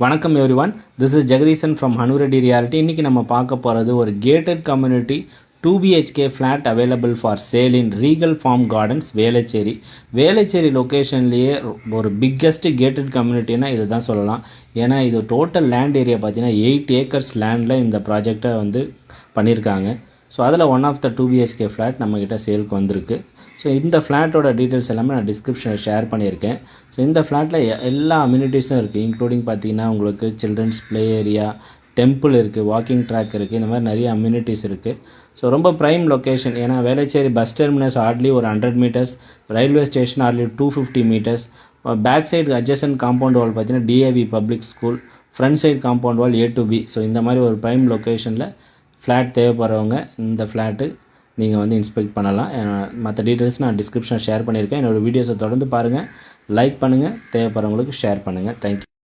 வணக்கம் everyone, this is Jagadeesan from Hanureddy reality. இன்றைக்கி நம்ம பார்க்க போகிறது ஒரு gated community 2 BHK flat available for sale in regal farm gardens, Velachery. Velachery லொக்கேஷன்லேயே ஒரு பிக்கஸ்ட் கேட்டட் கம்யூனிட்டினா இது தான் சொல்லலாம். ஏன்னா இது டோட்டல் லேண்ட் ஏரியா பார்த்தீங்கன்னா 8 ஏக்கர்ஸ் லேண்டில் இந்த ப்ராஜெக்டை பண்ணியிருக்காங்க. ஸோ அதில் one of the 2 BHK flat நம்மக்கிட்ட சேலுக்கு வந்திருக்கு. ஸோ இந்த ஃப்ளாட்டோட டீட்டெயில்ஸ் எல்லாமே நான் டிஸ்கிரிப்ஷனில் ஷேர் பண்ணியிருக்கேன். ஸோ இந்த ஃப்ளாட்டில் எல்லா அம்யூனிட்டிஸும் இருக்குது. இன்க்ளூடிங் பார்த்தீங்கன்னா உங்களுக்கு சில்ட்ரன்ஸ் ப்ளே ஏரியா, டெம்பிள் இருக்குது, வாக்கிங் ட்ராக் இருக்குது, இந்த மாதிரி நிறைய அம்யூனிட்டிஸ் இருக்குது. ஸோ ரொம்ப ப்ரைம் லொக்கேஷன். ஏன்னா வேளச்சேரி பஸ் டெர்மினஸ் ஹார்ட்லி ஒரு 100 metres, railway station hardly 250 metres, back side adjacent compound wall பார்த்தீங்கன்னா DAV public school, front side compound wall A to B. So இந்த மாதிரி ஒரு ப்ரைம் லொக்கேஷனில் ஃப்ளாட் தேவைப்படுறவங்க இந்த ஃப்ளாட்டு நீங்கள் இன்ஸ்பெக்ட் பண்ணலாம். மற்ற டீட்டெயில்ஸ் நான் டிஸ்கிரிப்ஷனில் ஷேர் பண்ணியிருக்கேன். என்னோடய வீடியோஸை தொடர்ந்து பாருங்கள், லைக் பண்ணுங்கள், தேவைப்படுறவங்களுக்கு ஷேர் பண்ணுங்கள். தேங்க்யூ.